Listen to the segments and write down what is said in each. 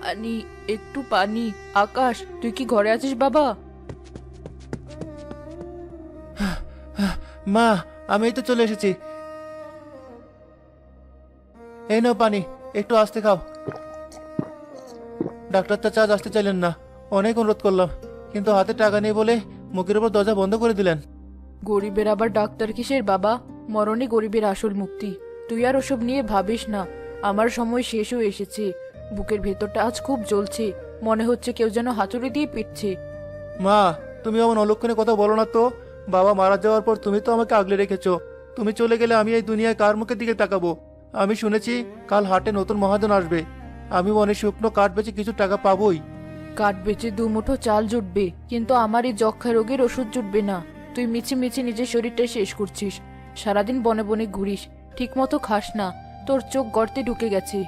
পানি, একটু পানি। আকাশ, তুই কি ঘরে আছিস বাবা? মা, আমি এই তো চলে এসেছি। এই নাও পানি, একটু আস্তে খাও। ডাক্তার চাচা আজ আসতে চাইলেন না, অনেক অনুরোধ করলাম, কিন্তু হাতে টাকা নেই বলে মুখের উপর দরজা বন্ধ করে দিলেন। গরিবের আবার ডাক্তার কিসের বাবা? মরণই গরিবের আসল মুক্তি। তুই আর ওসব নিয়ে ভাবিস না। আমার সময় শেষ হয়ে এসেছে। বুকের ভেতরটা আজ খুব জ্বলছে। মনে হচ্ছে কেউ যেন হাতুড়ি দিয়ে পিটছে। মা, তুমি এমন অলক্ষণে কথা বলো না তো। বাবা মারা যাওয়ার পর তুমি তো আমাকে আগলে রেখেছো। তুমি চলে গেলে আমি এই দুনিয়ায় কার মুখের দিকে তাকাবো? আমি শুনেছি কাল হাটে নতুন মহাজন আসবে। আমি অনেক শুকনো কাঠ বেচে কিছু টাকা পাবোই। কাঠ বেচে দুমুঠো চাল জুটবে, কিন্তু আমার এই যক্ষা রোগের ওষুধ জুটবে না। তুই মিছি মিছি নিজের শরীরটা শেষ করছিস। সারাদিন বনে বনে ঘুরিস, ঠিক মতো খাস না। তোর চোখ গর্তে ঢুকে গেছে।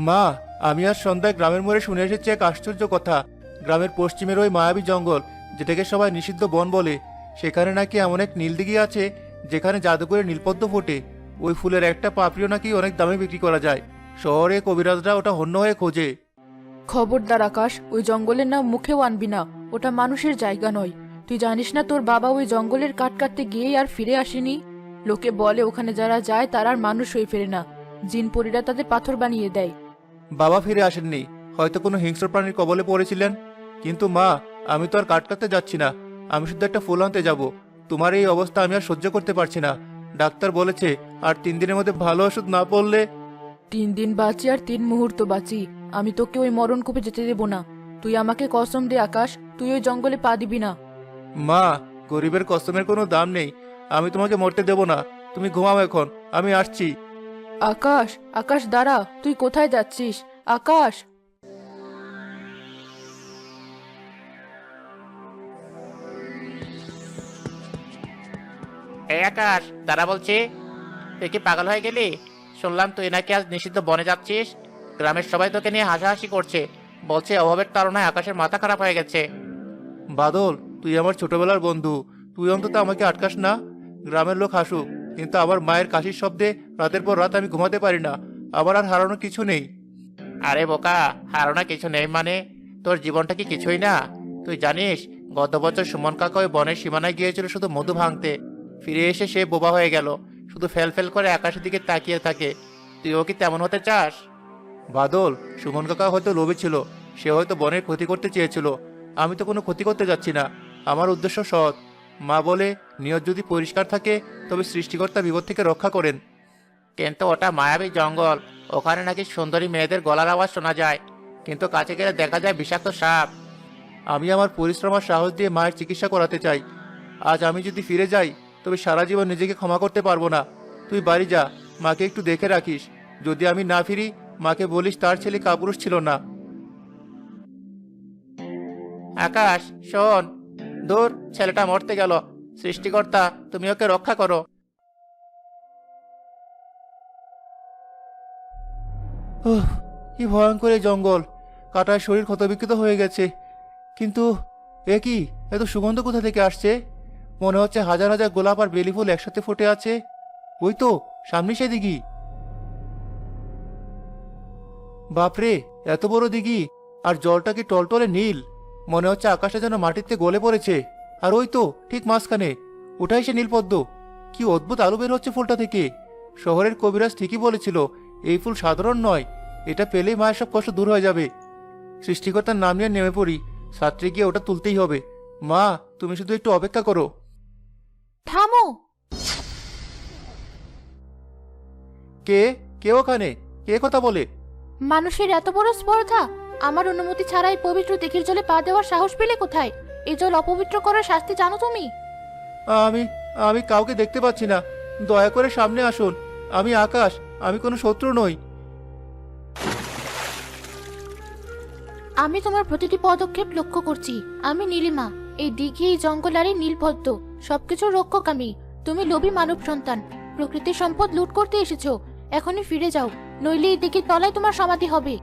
মা, আমি আজ সন্ধ্যায় গ্রামের মোড়ে শুনে এসেছি এক আশ্চর্য কথা। গ্রামের পশ্চিমের ওই মায়াবী জঙ্গল, যেটাকে সবাই নিষিদ্ধ বন বলে, সেখানে নাকি এমন এক নীলদিঘি আছে যেখানে জাদুকরের নীলপদ্ম ফোটে। ওই ফুলের একটা পাপড়িও নাকি অনেক দামে বিক্রি করা যায়। শহরে কবিরাজরা ওটা হন্য হয়ে খোঁজে। খবরদার আকাশ, ওই জঙ্গলের নাম মুখেও আনবি না। ওটা মানুষের জায়গা নয়। তুই জানিস না তোর বাবা ওই জঙ্গলের কাঠ কাটতে গিয়েই আর ফিরে আসেনি? লোকে বলে ওখানে যারা যায় তারা আর মানুষ হয়ে ফেরে না। জিনপরীরা তাদের পাথর বানিয়ে দেয়। বাবা ফিরে আসেননি, হয়তো কোনো হিংস্র প্রাণীর কবলে পড়েছিলেন। কিন্তু মা, আমি তো আর কাট কাটতে যাচ্ছি না, আমি শুধু একটা ফুল আনতে যাব। তোমার এই অবস্থা আমি আর সহ্য করতে পারছি না। ডাক্তার বলেছে আর 3 দিনের মধ্যে ভালো ওষুধ না পড়লে। 3 দিন বাঁচি আর 3 মুহূর্ত বাঁচি। আমি তোকে ওই মরণ কূপে যেতে দেব না। তুই আমাকে কসম দে আকাশ, তুই ওই জঙ্গলে পা দিবি না। মা, গরিবের কসমের কোনো দাম নেই। আমি তোমাকে মরতে দেব না। তুমি ঘুমাও এখন, আমি আসছি। আকাশ, আকাশ দাঁড়া, তুই কোথায় যাচ্ছিস? আকাশ। এই আকাশ, দাঁড়া বলছি। তুই কি পাগল হয়ে গেলি? শুনলাম তুই নাকি আজ নিষিদ্ধ বনে যাচ্ছিস। গ্রামের সবাই তোকে নিয়ে হাসাহাসি করছে, বলছে অভাবের তাড়নায় আকাশের মাথা খারাপ হয়ে গেছে। বাদল, তুই আমার ছোটবেলার বন্ধু, তুই অন্তত আমাকে আটকাস না। গ্রামের লোক হাসুক, কিন্তু আমার মায়ের কাশির শব্দে রাতের পর রাত আমি ঘুমাতে পারি না। আমার আর হারানোর কিছু নেই। আরে বোকা, হারানো কিছু নেই মানে? তোর জীবনটা কি কিছুই না? তুই জানিস গত বছর সুমন কাকা ওই বনের সীমানায় গিয়েছিল শুধু মধু ভাঙতে। ফিরে এসে সে বোবা হয়ে গেল, শুধু ফেল ফেল করে আকাশের দিকে তাকিয়ে থাকে। তুইও কি তেমন হতে চাস? বাদল, সুমন কাকা হয়তো লোভী ছিল, সে হয়তো বনের ক্ষতি করতে চেয়েছিল। আমি তো কোনো ক্ষতি করতে যাচ্ছি না, আমার উদ্দেশ্য সৎ। মা বলে নিয়ত যদি পরিষ্কার থাকে তবে সৃষ্টিকর্তা বিপদ থেকে রক্ষা করেন। কিন্তু ওটা মায়াবী জঙ্গল, ওখানে নাকি সুন্দরী মেয়েদের গলার আওয়াজ শোনা যায়, কিন্তু কাছে গেলে দেখা যায় বিষাক্ত সাপ। আমি আমার পরিশ্রম আর সাহস দিয়ে মায়ের চিকিৎসা করাতে চাই। আজ আমি যদি ফিরে যাই তবে সারা জীবন নিজেকে ক্ষমা করতে পারবো না। তুই বাড়ি যা, মাকে একটু দেখে রাখিস। যদি আমি না ফিরি, মাকে বলিস তার ছেলে কাপুরুষ ছিল না। আকাশ শোন, দূর, ছেলেটা মরতে গেল। সৃষ্টিকর্তা, তুমি ওকে রক্ষা করো। ওহ, কি ভয়ঙ্কর এই জঙ্গল! কাটায় শরীর ক্ষতবিক্ষত হয়ে গেছে। কিন্তু এ কি, এত সুগন্ধ কোথা থেকে আসছে? মনে হচ্ছে হাজার হাজার গোলাপ আর বেলি ফুল একসাথে ফুটে আছে। ওই তো সামনে সেই দিঘি। বাপরে, এত বড় দিঘি! আর জলটা কি টলটলে নীল! মনে হচ্ছে আকাশটা যেন মাটিতে গলে পড়েছে। আর ওই তো ঠিক মাঝখানে, ওটাই সে নীলপদ্ম। কি অদ্ভুত আলো বের হচ্ছে ফুলটা থেকে! শহরের কবিরাজ ঠিকই বলেছিল, এই ফুল সাধারণ নয়। এটা পেলেই মায়ের সব কষ্ট দূর হয়ে যাবে। সৃষ্টিকর্তার নাম নিয়ে নেমে পড়ি, ছাত্রী গিয়ে ওটা তুলতেই হবে। মা, তুমি শুধু একটু অপেক্ষা করো। থামো। কে কে ওখানে? কে কথা বলে? মানুষের এত বড় স্পর্ধা! আমার অনুমতি ছাড়াই পবিত্র দিঘির জলে পা দেওয়ার সাহস পেলে কোথায়? এই জল অপবিত্র করার শাস্তি জানো তুমি? আমি আমি কাউকে দেখতে পাচ্ছি না, দয়া করে সামনে আসুন। আমি আকাশ, আমি কোনো শত্রু নই। আমি তোমার প্রতিটি পদক্ষেপ লক্ষ্য করছি। আমি নীলিমা, এই দিঘি, এই জঙ্গল আর এই নীলপদ্ম, সবকিছুর রক্ষক আমি। তুমি লোভী মানব সন্তান, প্রকৃতির সম্পদ লুট করতে এসেছো। এখনই ফিরে যাও, নইলে এই দিঘির তলায় তোমার সমাধি হবে।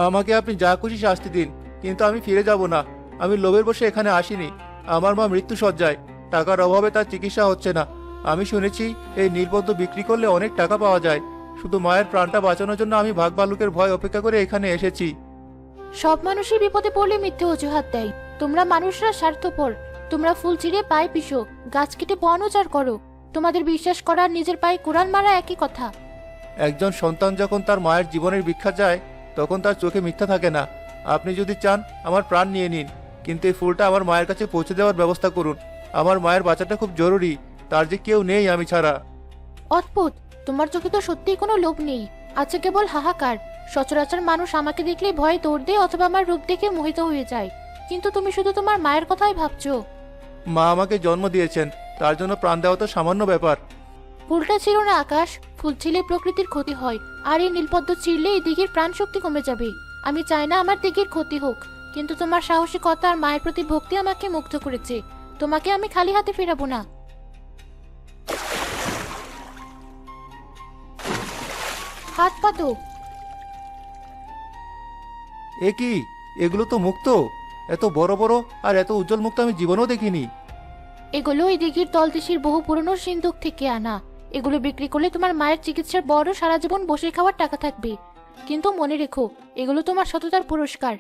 আমাকে আপনি যা খুশি শাস্তি দিন, কিন্তু আমি ফিরে যাব না। আমি লোভের বসে এখানে আসিনি। আমার মা মৃত্যু সজ্জায়, টাকার অভাবে তার চিকিৎসা হচ্ছে না। আমি শুনেছি এই নীলপদ্ম বিক্রি করলে অনেক টাকা পাওয়া যায়। শুধু মায়ের প্রাণটা বাঁচানোর জন্য আমি ভাগ ভাল্লুকের ভয় উপেক্ষা করে এখানে এসেছি। সব মানুষই বিপদে পড়লে মিথ্যে অজুহাত দেয়। তোমরা মানুষরা স্বার্থপর। তোমরা ফুল ছিঁড়ে পায়ে পিষো, গাছ কেটে বন উজাড় করো। তোমাদের বিশ্বাস করা আর নিজের পায়ে কোরআন মারা একই কথা। একজন সন্তান যখন তার মায়ের জীবনের ভিক্ষা চায় তখন তার চোখে মিথ্যা থাকে না। আপনি যদি চান আমার প্রাণ নিয়ে নিন, কিন্তু এই ফুলটা আমার মায়ের কাছে পৌঁছে দেওয়ার ব্যবস্থা করুন। আমার মায়ের বাঁচাটা খুব জরুরি, তার যে কেউ নেই আমি ছাড়া। অদ্ভুত, তোমার চোখে তো সত্যিই কোনো লোভ নেই, আছে কেবল হাহাকার। সচরাচর মানুষ আমাকে দেখলে ভয়ে দৌড় দেয় অথবা আমার রূপ দেখে মোহিত হয়ে যায়, কিন্তু তুমি শুধু তোমার মায়ের কথাই ভাবছো। মা আমাকে জন্ম দিয়েছেন, তার জন্য প্রাণ দেওয়া তো সামান্য ব্যাপার। ফুলটা ছিল না আকাশ, ফুল ছিলে প্রকৃতির ক্ষতি হয়, আর এই নীলপদ্ম ছিঁড়লে এই দিঘির প্রাণ শক্তি কমে যাবে। আমি চাই না আমার দিঘির ক্ষতি হোক, কিন্তু তোমার সাহসিকতা আর মায়ের প্রতি ভক্তি আমাকে মুগ্ধ করেছে। তোমাকে আমি খালি হাতে ফেরাবো না। হাত পাতো। এ কি, এগুলো তো মুক্ত। এত বড় বড় আর এত উজ্জ্বল মুক্ত আমি জীবনেও দেখিনি। এগুলো এই দিঘির তলদেশের বহু পুরনো সিন্ধুক থেকে আনা। এগুলো বিক্রি করলে তোমার মায়ের চিকিৎসার বড় সারা জীবন বসে খাওয়ার টাকা থাকবে। কিন্তু মনে রেখো, এগুলো তোমার সততার পুরস্কার।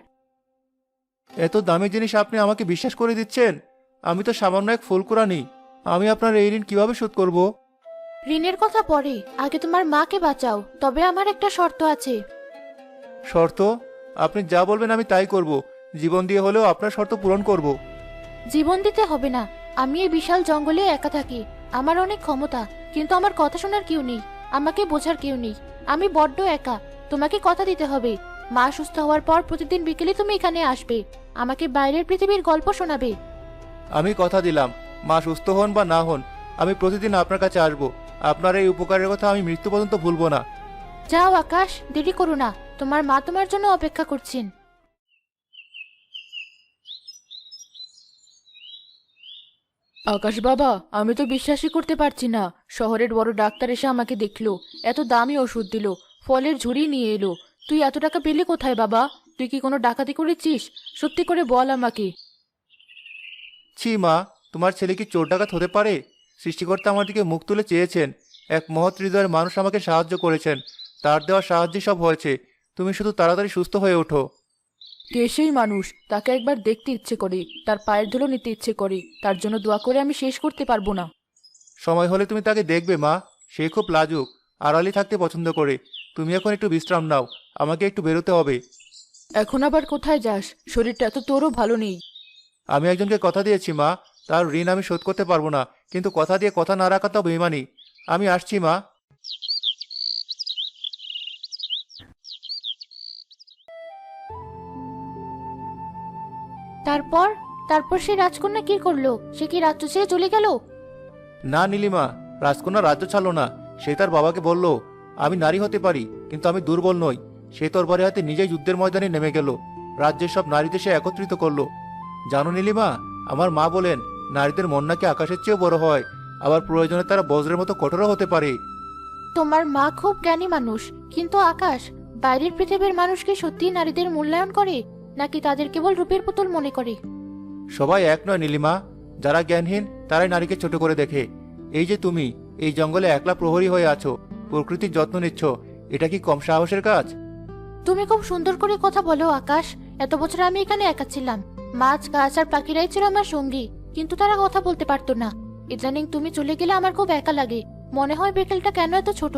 এত দামি জিনিস আপনি আমাকে বিশ্বাস করে দিচ্ছেন? আমি তো সামান্য এক ফুলকুড়ানি। আমি আপনার এই ঋণ কিভাবে শোধ করব? ঋণের কথা পরে, আগে তোমার মাকে বাঁচাও। তবে আমার একটা শর্ত আছে। শর্ত? আপনি যা বলবেন আমি তাই করব। জীবন দিয়ে হলেও আপনার শর্ত পূরণ করব। জীবন দিতে হবে না। আমি এই বিশাল জঙ্গলে একা থাকি। আমার অনেক ক্ষমতা, কিন্তু আমার কথা শোনার কেউ নেই, আমাকে বোঝার কেউ নেই। আমি বড্ড একা। তোমাকে কথা দিতে হবে, মা সুস্থ হওয়ার পর প্রতিদিন বিকেলে তুমি এখানে আসবে, আমাকে বাইরের পৃথিবীর গল্প শোনাবে। আমি কথা দিলাম, মা সুস্থ হন বা না হন, আমি প্রতিদিন আপনার কাছে আসব। আপনার এই উপকারের কথা আমি মৃত্যু পর্যন্ত ভুলব না। যাও আকাশ, দেরি করো না, তোমার মা তোমার জন্য অপেক্ষা করছেন। আকাশ বাবা, আমি তো বিশ্বাসই করতে পারছি না। শহরের বড় ডাক্তার এসে আমাকে দেখলো, এত দামি ওষুধ দিল, ফলের ঝুড়ি নিয়ে এলো। তুই এত টাকা পেলি কোথায় বাবা? তুই কি কোনো ডাকাতি করেছিস? সত্যি করে বল আমাকে। ছি মা, তোমার ছেলে কি চোর ডাকাত হতে পারে? সৃষ্টিকর্তা আমার দিকে মুখ তুলে চেয়েছেন, এক মহৎ হৃদয়ের মানুষ আমাকে সাহায্য করেছেন, তার দেওয়া সাহায্যে সব হয়েছে। তুমি শুধু তাড়াতাড়ি সুস্থ হয়ে ওঠো। কে সেই মানুষ? তাকে একবার দেখতে ইচ্ছে করে, তার পায়ের ধুলো নিতে ইচ্ছে করে। তার জন্য দোয়া করে আমি শেষ করতে পারবো না। সময় হলে তুমি তাকে দেখবে মা। সে খুব লাজুক, আড়ালি থাকতে পছন্দ করে। তুমি এখন একটু বিশ্রাম নাও, আমাকে একটু বেরোতে হবে। এখন আবার কোথায় যাস? শরীরটা তো তোরও ভালো নেই। আমি একজনকে কথা দিয়েছি মা, তার ঋণ আমি শোধ করতে পারবো না, কিন্তু কথা দিয়ে কথা না রাখা তো বেইমানি। আমি আসছি মা। তারপর তারপর সে রাজকন্যা কি করলো? সে কি রাজ্য ছেড়ে চলে গেল? না নীলিমা, রাজকন্যা রাজ্য ছাড়লো না। সে তার বাবাকে বলল, আমি নারী হতে পারি, কিন্তু আমি দুর্বল নই। সে তরবারি হাতে নিজেই যুদ্ধের ময়দানে নেমে গেল, রাজ্যের সব নারীদের সে একত্রিত করলো। জানো নীলিমা, আমার মা বলেন নারীদের মন নাকি আকাশের চেয়েও বড় হয়, আবার প্রয়োজনে তারা বজ্রের মতো কঠোরও হতে পারে। তোমার মা খুব জ্ঞানী মানুষ, কিন্তু আকাশ, বাইরের পৃথিবীর মানুষ কি সত্যিই নারীদের মূল্যায়ন করে, নাকি তাদের কেবল রূপের পুতুল মনে করে? সবাই এক নয় নীলিমা, যারা জ্ঞানহীন তারাই নারীকে ছোট করে দেখে। এই যে তুমি এই জঙ্গলে একলা প্রহরী হয়ে আছো, প্রকৃতির যত্ন নিচ্ছ, এটা কি কম সাহসের কাজ? তুমি খুব সুন্দর করে কথা বলো আকাশ। এত বছর আমি এখানে একা ছিলাম, মাছ গাছ আর পাখিরাই ছিল আমার সঙ্গী, কিন্তু তারা কথা বলতে পারতো না। ইদানিং তুমি চলে গেলে আমার খুব একা লাগে, মনে হয় বিকেলটা কেন এত ছোট।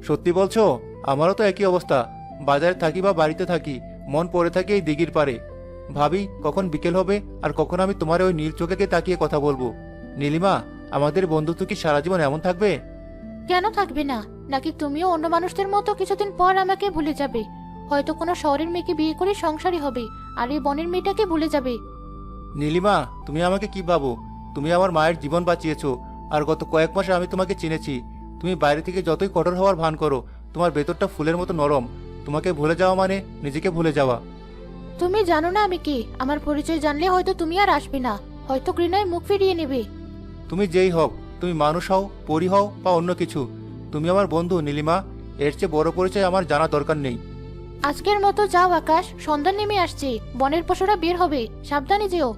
সত্যি বলছো? আমারও তো একই অবস্থা। বাজারে থাকি বা বাড়িতে থাকি, মন পড়ে থাকে এই দিঘির পারে। ভাবি কখন বিকেল হবে আর কখন আমি তোমার ওই নীল চোখেকে তাকিয়ে কথা বলবো। নীলিমা, আমাদের বন্ধুত্ব কি সারা জীবন এমন থাকবে? কেন থাকবে না? নাকি তুমিও অন্য মানুষদের মতো কিছুদিন পর আমাকে ভুলে যাবে? হয়তো কোনো শহরের মেয়েকে বিয়ে করে সংসারী হবে, আর এই বনের মেয়েটাকে ভুলে যাবে। নীলিমা, তুমি আমাকে কি ভাবো? তুমি আমার মায়ের জীবন বাঁচিয়েছো, আর গত কয়েক মাসে আমি তোমাকে চিনেছি। তুমি বাইরে থেকে যতই কঠোর হওয়ার ভান করো, তোমার ভেতরটা ফুলের মতো নরম। তোমাকে ভুলে যাওয়া মানে নিজেকে ভুলে যাওয়া। তুমি জানো না আমি কে? আমার পরিচয় জানলে হয়তো তুমি আর আসবে না, হয়তো ঘৃণায় মুখ ফিরিয়ে নেবে। তুমি যেই হও, তুমি মানুষ হও, পরি হও বা অন্য কিছু, তুমি আমার বন্ধু নীলিমা। এর চেয়ে বড় পরিচয় আমার জানা দরকার নেই। আজকের মতো যাও আকাশ, সন্ধ্যা নেমে আসছে, বনের পশুরা বের হবে, সাবধানে যেও।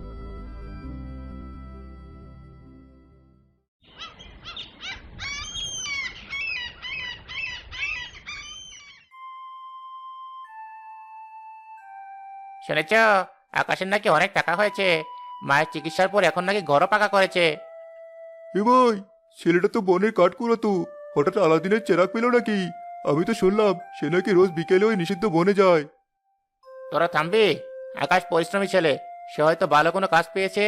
শুনেছ, আকাশের নাকি অনেক টাকা হয়েছে। মায়ের চিকিৎসার পর এখন নাকি ঘরও পাকা করেছে। এ ভাই, ছেলেটা তো বনের কাঠ কুড়াতো, হঠাৎ আলাদিনের চেরাগ পেল নাকি? আমি তো শুনলাম সে নাকি রোজ বিকেলে ওই নিষিদ্ধ বনে যায়। তোরা থামবি? আকাশ পরিশ্রমী ছেলে, সে হয়তো ভালো কোনো কাজ পেয়েছে।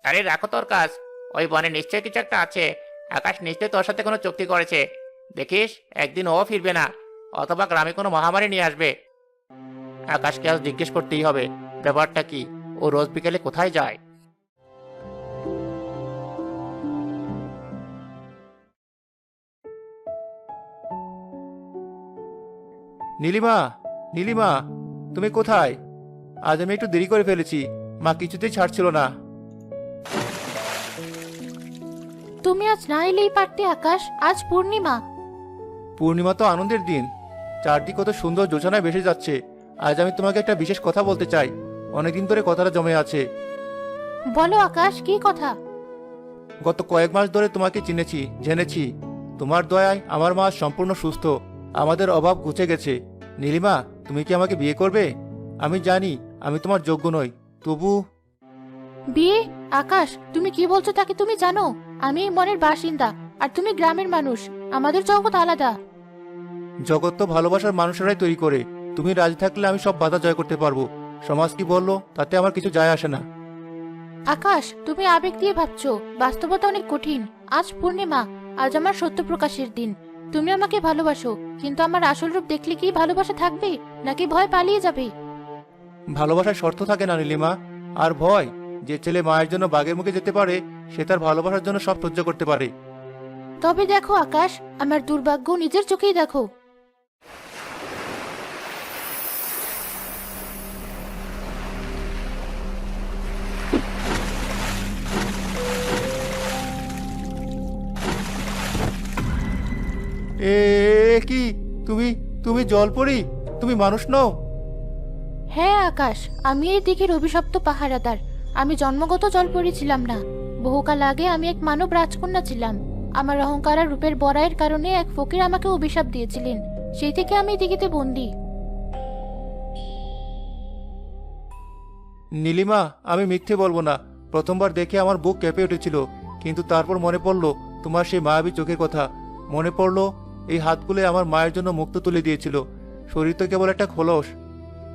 আরে রাখো তোর কাজ, ওই বনে নিশ্চয়ই কিছু একটা আছে। আকাশ নিশ্চয়ই তোর সাথে কোনো চুক্তি করেছে। দেখিস একদিন ও ফিরবে না, অথবা গ্রামে কোনো মহামারী নিয়ে আসবে। আকাশকে আজ জিজ্ঞেস করতেই হবে ব্যাপারটা কি, ও রোজ বিকেলে কোথায় যায়। নীলিমা, নীলিমা, তুমি কোথায়? আজ আমি একটু দেরি করে ফেলেছি, মা কিছুতেই ছাড়ছিল না। তুমি আজ না এলেই পারতে আকাশ, আজ পূর্ণিমা। পূর্ণিমা তো আনন্দের দিন, চারদিক কত সুন্দর জোছানায় ভেসে যাচ্ছে। আজ আমি তোমাকে একটা বিশেষ কথা বলতে চাই, অনেকদিন ধরে কথাটা জমে আছে। বলো আকাশ, কি কথা? গত কয়েক মাস ধরে তোমাকে চিনেছি, জেনেছি। তোমার দয়ায় আমার মা আজ সম্পূর্ণ সুস্থ, আমাদের অভাব ঘুচে গেছে। নীলিমা, তুমি কি আমাকে বিয়ে করবে? আমি জানি আমি তোমার যোগ্য নই, তবু। বিয়ে? আকাশ, তুমি কি বলছো তাকে তুমি জানো? আমি এই মনের বাসিন্দা, আর তুমি গ্রামের মানুষ। আমাদের জগৎ আলাদা। জগৎ তো ভালোবাসার মানুষেরাই তৈরি করে। তুমি রাজি থাকলে আমি সব বাধা জয় করতে পারবো। সমাজ কি বললো তাতে আমার কিছু যায় আসে না। আকাশ, তুমি আবেগ দিয়ে ভাবছো, বাস্তবতা অনেক কঠিন। আজ পূর্ণিমা, আজ আমার সত্য প্রকাশের দিন। তুমি আমাকে ভালোবাসো, কিন্তু আমার আসল রূপ দেখলে কি ভালোবাসা থাকবে, নাকি ভয় পালিয়ে যাবে? ভালোবাসার শর্ত থাকে না নীলিমা, আর ভয়? যে ছেলে মায়ের জন্য বাঘের মুখে যেতে পারে, সে তার ভালোবাসার জন্য সব সহ্য করতে পারে। তবে দেখো আকাশ, আমার দুর্ভাগ্য নিজের চোখেই দেখো। এ কি? তুমি তুমি জলপরি? তুমি মানুষ নও? হ্যাঁ আকাশ, আমি এই দিকের অভিশপ্ত পাহারাদার। আমি জন্মগত জলপরি ছিলাম না। বহুকাল আগে আমি এক মানব রাজকন্যা ছিলাম। আমার অহংকার আর রূপের বড়াইয়ের কারণে এক ফকির আমাকে অভিশাপ দিয়েছিলেন। সেই থেকে আমি এই দিকেতে বন্দী। নীলিমা, আমি মিথ্যে বলবো না। প্রথমবার দেখে আমার বুক কেঁপে উঠেছিল, কিন্তু তারপর মনে পড়লো তোমার সেই মায়াবী চোখের কথা। মনে পড়লো এই হাতগুলো আমার মায়ের জন্য মুক্ত তুলে দিয়েছিল। শরীর তো কেবল একটা খোলস।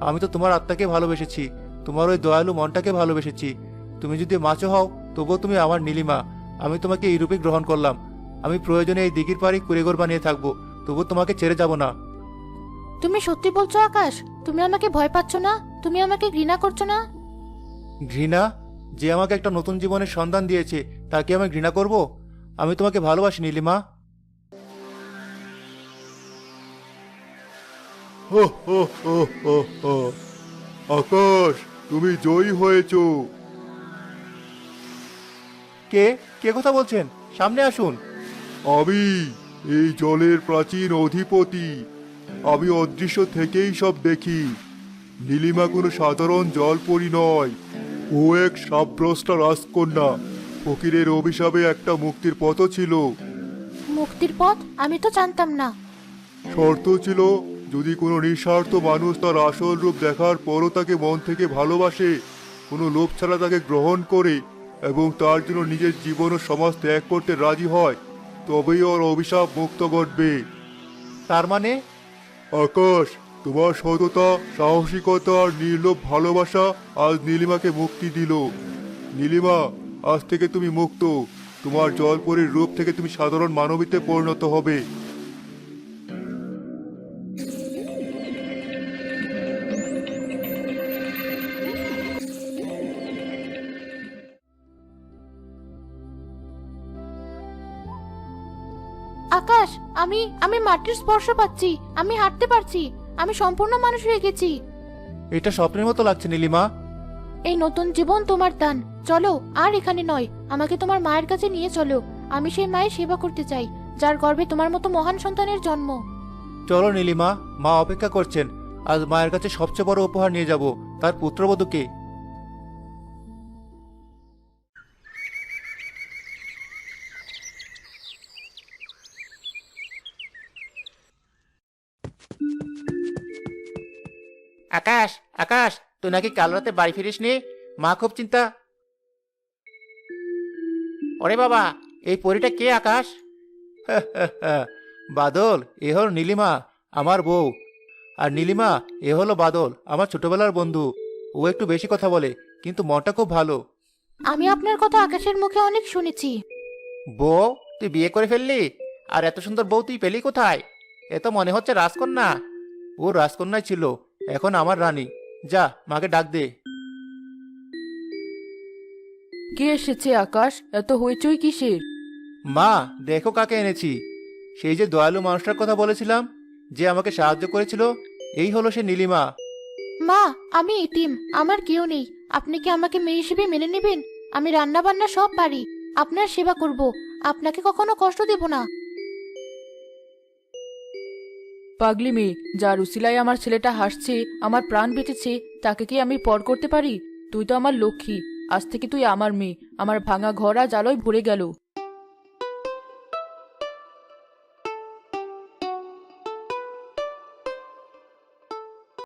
আমি তো তোমার আত্মাকে ভালোবেসেছি, তোমার ওই দয়ালু মনটাকে ভালোবেসেছি। তুমি যদি মাছও হও, তবুও তুমি আমার নীলিমা। আমি তোমাকে এই রূপে গ্রহণ করলাম। আমি প্রয়োজনে এই দিঘির পাড়ি কুড়েঘর বানিয়ে থাকবো, তবু তোমাকে ছেড়ে যাব না। তুমি সত্যি বলছো আকাশ? তুমি আমাকে ভয় পাচ্ছ না? তুমি আমাকে ঘৃণা করছো না? ঘৃণা? যে আমাকে একটা নতুন জীবনের সন্ধান দিয়েছে, তাকে আমি ঘৃণা করব? আমি তোমাকে ভালোবাসি নীলিমা। হো হো হো হো হো। আকাশ, তুমি জয়ী হয়েছো। কে কে কথা বলছেন? সামনে আসুন। আমি এই জলের প্রাচীন অধিপতি। আমি অদৃশ্য থেকেই সব দেখি। নীলিমা কোনো সাধারণ জলপরী নয়, ও এক সাবভ্রষ্টা রাজকন্যা। ফকিরের অভিশাপে একটা মুক্তির পথও ছিল। মুক্তির পথ? আমি তো জানতাম না। শর্ত ছিল, যদি কোনো নিঃস্বার্থ মানুষ তার আসল রূপ দেখার পরও তাকে মন থেকে ভালোবাসে, কোনো লোভ ছাড়া তাকে গ্রহণ করে এবং তার জন্য নিজের জীবন ও সমাজ ত্যাগ করতে রাজি হয়, তবেই ওর অভিশাপ মুক্ত ঘটবে। তার মানে? আকাশ, তোমার সততা, সাহসিকতা আর নির্লোভ ভালোবাসা আজ নীলিমাকে মুক্তি দিল। নীলিমা, আজ থেকে তুমি মুক্ত। তোমার জলপরীর রূপ থেকে তুমি সাধারণ মানবীতে পরিণত হবে। আকাশ, আমি আমি মাটির স্পর্শ পাচ্ছি। আমি হাঁটতে পারছি। আমি সম্পূর্ণ মানুষ হয়ে গেছি। এটা স্বপ্নের মতো লাগছে নীলিমা। এই নতুন জীবন তোমার দান। চলো, আর এখানে নয়, আমাকে তোমার মায়ের কাছে নিয়ে চলো। আমি সেই মায়ের সেবা করতে চাই, যার গর্ভে তোমার মতো মহান সন্তানের জন্ম। চলো নীলিমা, মা অপেক্ষা করছেন। আজ মায়ের কাছে সবচেয়ে বড় উপহার নিয়ে যাব, তার পুত্রবধূকে। আকাশ আকাশ, তুই নাকি কাল রাতে বাড়ি ফিরিসনি? মা খুব চিন্তা। ওরে বাবা, এই পরীটা কে আকাশ? বাদল, এ হলো নীলিমা, আমার বউ। আর নীলিমা, এ হলো বাদল, আমার ছোটবেলার বন্ধু। ও একটু বেশি কথা বলে, কিন্তু মনটা খুব ভালো। আমি আপনার কথা আকাশের মুখে অনেক শুনেছি। বউ, তুই বিয়ে করে ফেললি? আর এত সুন্দর বউ তুই পেলি কোথায়? এ তো মনে হচ্ছে রাজকন্যা। ও রাজকন্যাই ছিল, এখন আমার রানী। যা, মাকে ডাক দে। কে এসেছে আকাশ? এত হইচই কিসের? মা, দেখো কাকে এনেছি। সেই যে দয়ালু মানুষটার কথা বলেছিলাম, যে আমাকে সাহায্য করেছিল, এই হলো সে নীলিমা। মা, আমি এতিম, আমার কেউ নেই। আপনি কি আমাকে মেয়ে হিসেবে মেনে নেবেন? আমি রান্না বান্না সব পারি, আপনার সেবা করব, আপনাকে কখনো কষ্ট দেব না। পাগলি মেয়ে, যার উসিলায় আমার ছেলেটা হাসছে, আমার প্রাণ বেঁচেছে, তাকে কি আমি পর করতে পারি? তুই তো আমার লক্ষ্মী, আজ থেকে তুই আমার মেয়ে। আমার ভাঙা ঘর আজ আলোয় ভরে গেল।